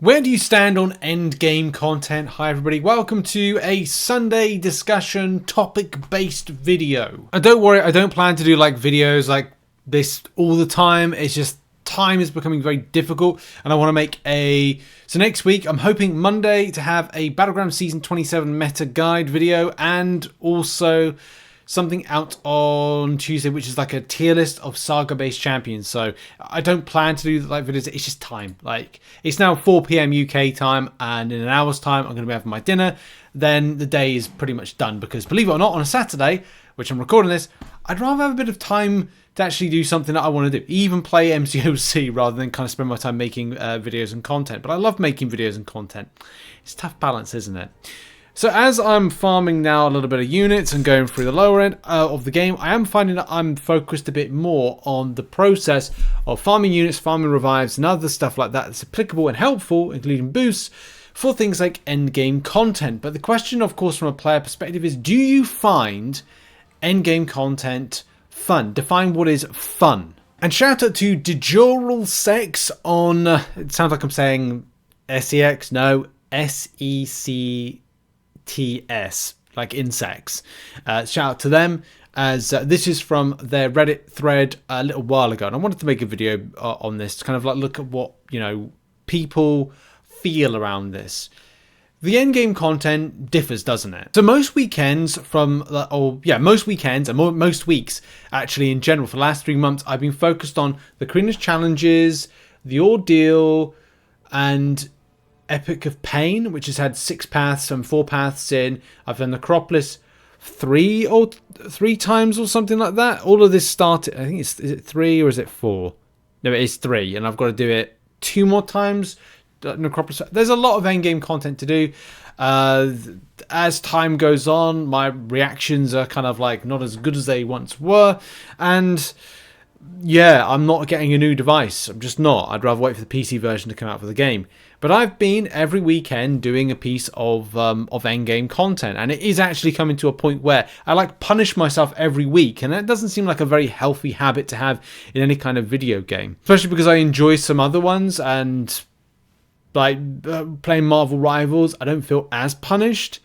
Where do you stand on endgame content? Hi everybody, welcome to a Sunday discussion topic-based video. And don't worry, I don't plan to do like videos like this all the time. It's just time is becoming very difficult and I want to make so next week I'm hoping Monday to have a Battlegrounds Season 27 meta guide video and also something out on Tuesday, which is like a tier list of saga-based champions. So I don't plan to do like videos. It's just time. Like it's now 4 p.m. UK time, and in an hour's time, I'm going to be having my dinner. Then the day is pretty much done because, believe it or not, on a Saturday, which I'm recording this, I'd rather have a bit of time to actually do something that I want to do, even play MCOC rather than kind of spend my time making videos and content. But I love making videos and content. It's a tough balance, isn't it? So as I'm farming now a little bit of units and going through the lower end of the game, I am finding that I'm focused a bit more on the process of farming units, farming revives and other stuff like that that's applicable and helpful, including boosts, for things like endgame content. But the question, of course, from a player perspective is, do you find endgame content fun? Define what is fun. And shout out to Dejural Sex on, it sounds like I'm saying SEX, no, SEC. TS, like insects. Shout out to them, as this is from their Reddit thread a little while ago, and I wanted to make a video on this to kind of like look at what, you know, people feel around this. The endgame content differs, doesn't it? So most weekends most weekends and most weeks actually in general for the last 3 months, I've been focused on the Cleaners challenges, the ordeal, and Epoch of Pain, which has had 6 paths and 4 paths in. I've done Necropolis three times or something like that. All of this started, I think is it 3 or is it 4? No, it is 3, and I've got to do it 2 more times. Necropolis. There's a lot of endgame content to do. As time goes on, my reactions are kind of like not as good as they once were, and yeah, I'm not getting a new device. I'm just not. I'd rather wait for the PC version to come out for the game. But I've been every weekend doing a piece of endgame content, and it is actually coming to a point where I like punish myself every week, and that doesn't seem like a very healthy habit to have in any kind of video game. Especially because I enjoy some other ones, and like playing Marvel Rivals, I don't feel as punished.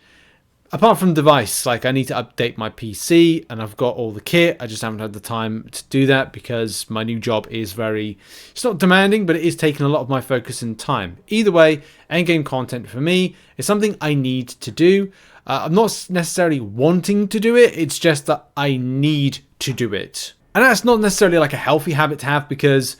Apart from device, like I need to update my PC and I've got all the kit. I just haven't had the time to do that because my new job is it's not demanding, but it is taking a lot of my focus and time. Either way, endgame content for me is something I need to do. I'm not necessarily wanting to do it. It's just that I need to do it. And that's not necessarily like a healthy habit to have, because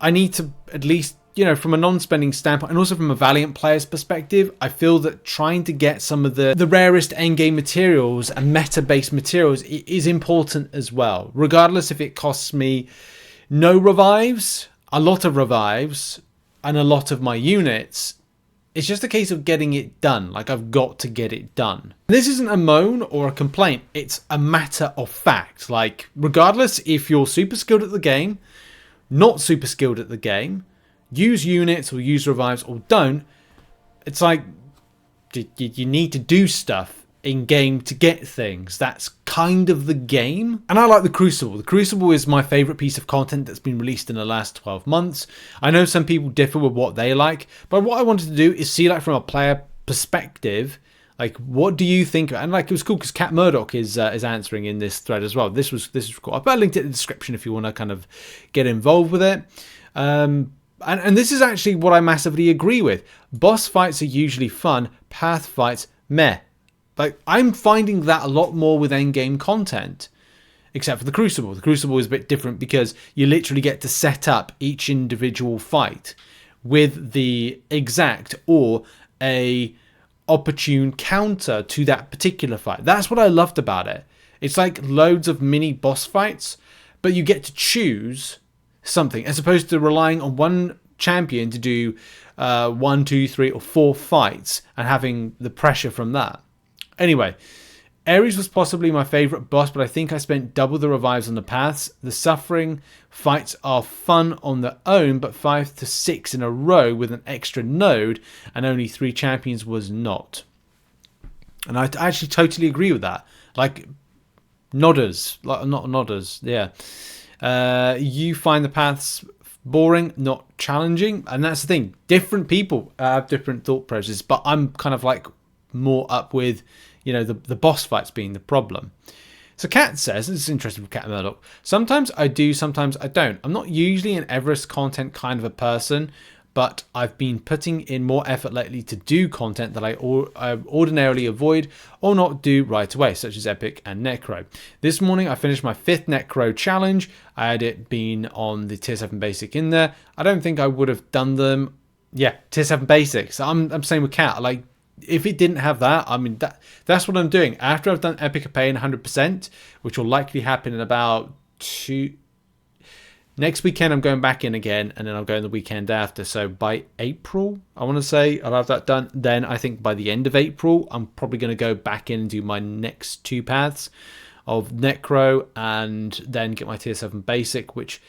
I need to at least, you know, from a non-spending standpoint and also from a Valiant player's perspective, I feel that trying to get some of the rarest endgame materials and meta-based materials is important as well. Regardless if it costs me no revives, a lot of revives, and a lot of my units, it's just a case of getting it done. Like, I've got to get it done. This isn't a moan or a complaint. It's a matter of fact. Like, regardless if you're super skilled at the game, not super skilled at the game, use units or use revives or don't, it's like you need to do stuff in game to get things. That's kind of the game. And I like the Crucible. The Crucible is my favorite piece of content that's been released in the last 12 months. I know some people differ with what they like, but what I wanted to do is see, like, from a player perspective, like, what do you think? And like, it was cool because Cat Murdoch is answering in this thread as well. This was cool. I've got a link in the description if you want to kind of get involved with it. And this is actually what I massively agree with. Boss fights are usually fun. Path fights, meh. Like, I'm finding that a lot more with endgame content. Except for the Crucible. The Crucible is a bit different because you literally get to set up each individual fight with the exact or a opportune counter to that particular fight. That's what I loved about it. It's like loads of mini boss fights, but you get to choose something as opposed to relying on one champion to do 1, 2, 3 or 4 fights and having the pressure from that. Anyway, Ares was possibly my favorite boss, but I think I spent double the revives on the paths. The suffering fights are fun on their own, but 5 to 6 in a row with an extra node and only 3 champions was not. And I actually totally agree with that. Like, nodders, like not nodders, yeah. You find the paths boring, not challenging. And that's the thing. Different people have different thought processes, but I'm kind of like more up with, you know, the boss fights being the problem. So Kat says, this is interesting with Kat Murdoch, sometimes I do, sometimes I don't. I'm not usually an Everest content kind of a person, but I've been putting in more effort lately to do content that I ordinarily avoid or not do right away, such as Epic and Necro. This morning I finished my 5th Necro challenge. I had it been on the Tier 7 Basic in there. I don't think I would have done them. Yeah, Tier 7 Basics. I'm saying with Kat, like, if it didn't have that, I mean, that's what I'm doing. After I've done Epic of Pain 100%, which will likely happen in about next weekend, I'm going back in again, and then I'll go in the weekend after. So by April, I want to say I'll have that done. Then I think by the end of April, I'm probably going to go back in and do my next 2 paths of Necro, and then get my Tier 7 Basic, which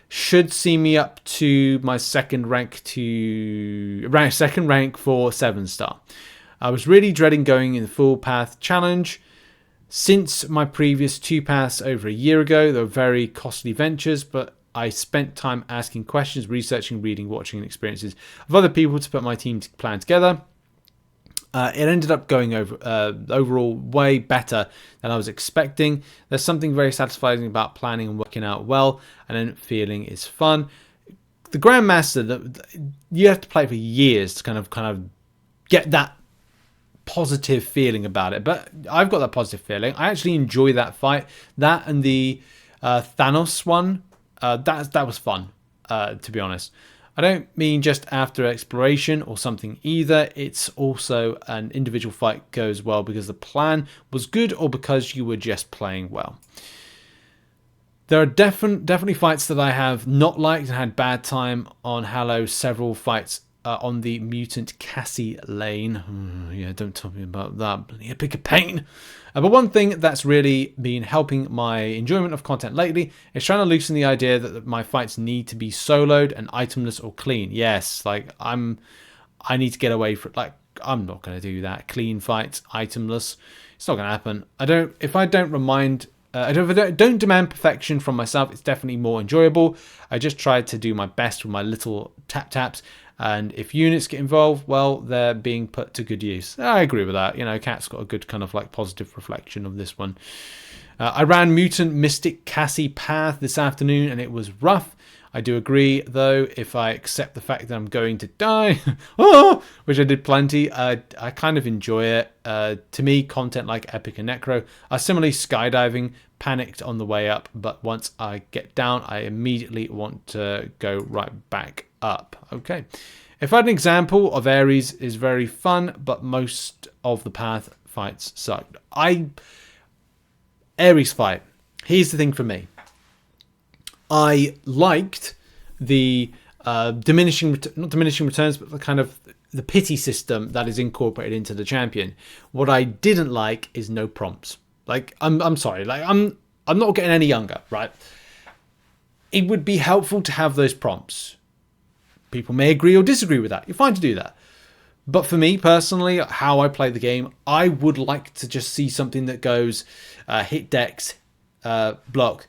should see me up to my second rank for 7-star. I was really dreading going in the full path challenge. Since my previous 2 paths over a year ago, they were very costly ventures, but I spent time asking questions, researching, reading, watching, and experiences of other people to put my team plan together. It ended up going overall way better than I was expecting. There's something very satisfying about planning and working out well, and then feeling is fun. The Grandmaster, you have to play for years to kind of get that positive feeling about it, but I've got that positive feeling. I actually enjoy that fight. That and the Thanos one, that was fun, to be honest. I don't mean just after exploration or something either. It's also an individual fight goes well because the plan was good or because you were just playing well. There are definitely fights that I have not liked and had bad time on Halo. Several fights on the mutant Cassie lane. Yeah, don't tell me about that. Bloody Epoch of Pain. But one thing that's really been helping my enjoyment of content lately is trying to loosen the idea that my fights need to be soloed and itemless or clean. Yes, like I need to get away from, like, I'm not going to do that. Clean fights, itemless. It's not going to happen. If I don't demand perfection from myself, it's definitely more enjoyable. I just try to do my best with my little taps. And if units get involved, well, they're being put to good use. I agree with that. You know, Cat's got a good kind of like positive reflection of this one. I ran Mutant Mystic Cassie Path this afternoon, and it was rough. I do agree, though, if I accept the fact that I'm going to die, which I did plenty, I kind of enjoy it. To me, content like Epic and Necro are similarly skydiving, panicked on the way up, but once I get down, I immediately want to go right back up. Okay. If I had an example of Ares is very fun, but most of the path fights sucked. Ares fight. Here's the thing for me. I liked the not diminishing returns, but the kind of the pity system that is incorporated into the champion. What I didn't like is no prompts. Like I'm sorry, like I'm not getting any younger, right? It would be helpful to have those prompts. People may agree or disagree with that. You're fine to do that. But for me personally, how I play the game, I would like to just see something that goes hit dex, block,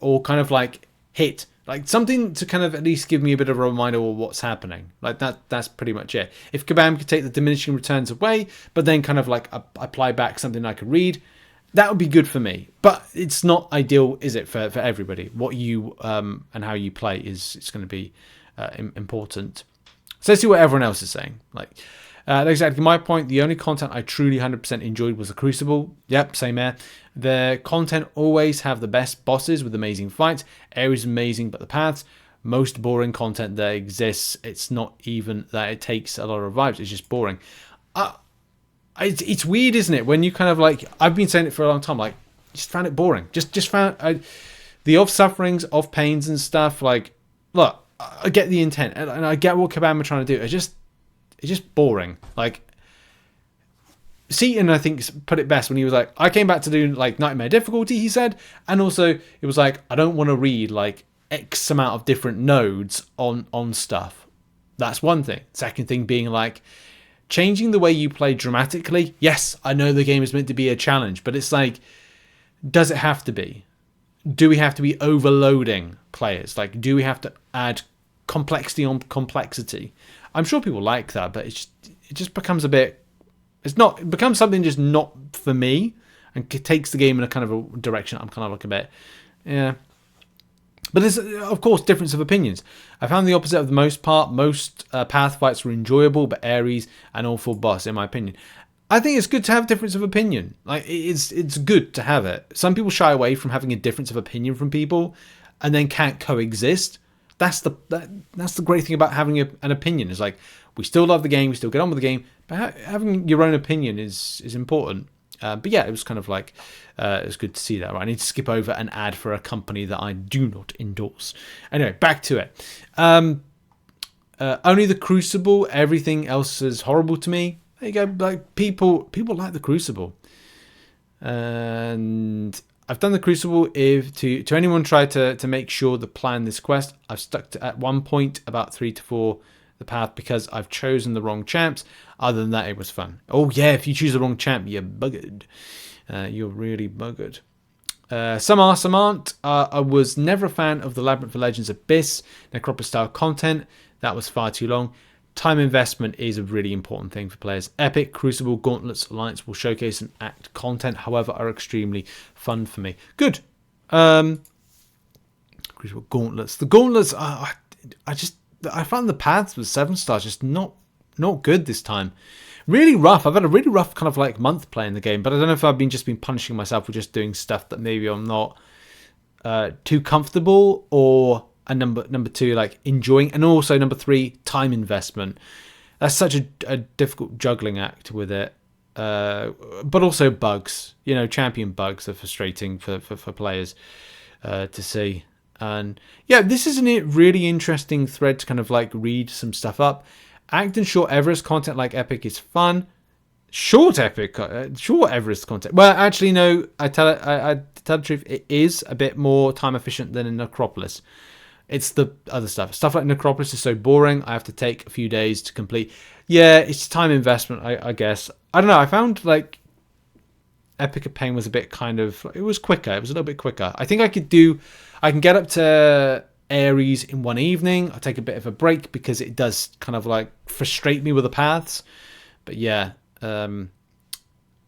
or kind of like hit, like something to kind of at least give me a bit of a reminder of what's happening. Like that's pretty much it. If Kabam could take the diminishing returns away, but then kind of like apply back something I could read, that would be good for me. But it's not ideal, is it, for everybody? What you and how you play it's going to be important. So let's see what everyone else is saying. Like, exactly my point. The only content I truly 100% enjoyed was the Crucible. Yep, same here. The content always have the best bosses with amazing fights. Areas amazing, but the paths, most boring content that exists. It's not even that it takes a lot of vibes. It's just boring. It's weird, isn't it? When you kind of like, I've been saying it for a long time. Like, just found it boring. Just found the of sufferings, of pains and stuff. Like, look. I get the intent, and I get what Kabam are trying to do. It's just boring. Like, Seaton, I think, put it best when he was like, I came back to do like Nightmare difficulty, he said, and also it was like, I don't want to read like X amount of different nodes on stuff. That's one thing. Second thing being like, changing the way you play dramatically. Yes, I know the game is meant to be a challenge, but it's like, does it have to be? do we have to be overloading players? Like, do we have to add complexity on complexity? I'm sure people like that, but it just becomes a bit. It becomes something just not for me, and it takes the game in a kind of a direction I'm kind of like a bit, yeah. But there's, of course, difference of opinions. I found the opposite of the most part. Most path fights were enjoyable, but Ares an awful boss, in my opinion. I think it's good to have difference of opinion. Like, it's good to have it. Some people shy away from having a difference of opinion from people, and then can't coexist. That's the great thing about having an opinion. Is like, we still love the game, we still get on with the game, but having your own opinion is important. But yeah, it was kind of like, it was good to see that. Right? I need to skip over an ad for a company that I do not endorse. Anyway, back to it. Only the Crucible, everything else is horrible to me. There you go. Like, people like the Crucible. And I've done the Crucible. If to anyone try to make sure to plan this quest, I've stuck to, at one point, about 3 to 4 the path because I've chosen the wrong champs. Other than that, it was fun. Oh yeah, if you choose the wrong champ, you're buggered. You're really buggered. Some are, some aren't. I was never a fan of the Labyrinth of Legends Abyss Necropolis style content. That was far too long. Time investment is a really important thing for players. Epic, Crucible, Gauntlets, Alliance will showcase and act content, however, are extremely fun for me. Good. Crucible, Gauntlets. The Gauntlets, I found the paths with 7 stars just not good this time. Really rough. I've had a really rough kind of like month playing the game, but I don't know if I've just been punishing myself for just doing stuff that maybe I'm not too comfortable, or a number 2, like enjoying, and also number 3, time investment. That's such a difficult juggling act with it. But also bugs, champion bugs are frustrating for players to see. And yeah, this is a really interesting thread to kind of like read some stuff up. Act and short Everest content like Epic is fun. Short Everest content. Well, actually, no. I tell the truth. It is a bit more time efficient than in Necropolis. It's the other stuff. Stuff like Necropolis is so boring. I have to take a few days to complete. Yeah, it's time investment. I guess. I don't know. I found like Epoch of Pain was a bit kind of. It was quicker. It was a little bit quicker. I think I can get up to Ares in one evening. I'll take a bit of a break because it does kind of like frustrate me with the paths. But yeah,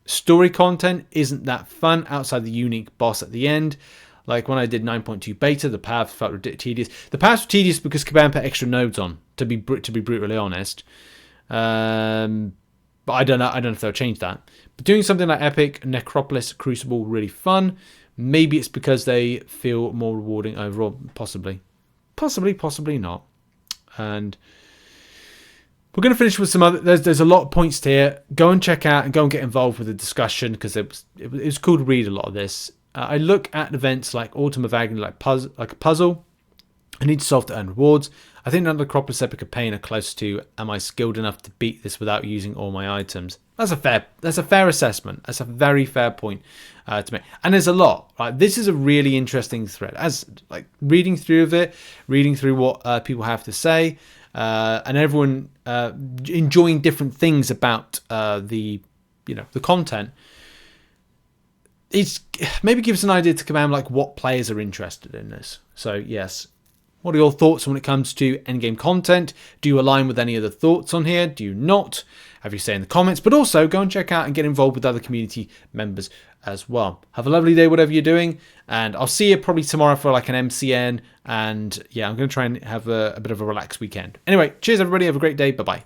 story content isn't that fun outside the unique boss at the end. Like when I did 9.2 beta, the paths felt tedious. The paths were tedious because Kabam put extra nodes on, to be brutally honest. But I don't know if they'll change that. But doing something like Epic, Necropolis, Crucible, really fun. Maybe it's because they feel more rewarding overall. Possibly not. And we're going to finish with some other. There's a lot of points here. Go and check out and go and get involved with the discussion because it was cool to read a lot of this. I look at events like Autumn of Agony like a puzzle. I need to solve to earn rewards. I think that Necropolis Epic of Pain are close to, am I skilled enough to beat this without using all my items? That's a fair assessment. That's a very fair point to make. And there's a lot. Right? This is a really interesting thread. As like reading through what people have to say, and everyone enjoying different things about the content. It's maybe gives an idea to Kabam like what players are interested in this. So yes. What are your thoughts when it comes to endgame content? Do you align with any of the thoughts on here? Do you not? Have your say in the comments. But also go and check out and get involved with other community members as well. Have a lovely day, whatever you're doing. And I'll see you probably tomorrow for like an MCN. And yeah, I'm going to try and have a bit of a relaxed weekend. Anyway, cheers everybody. Have a great day. Bye-bye.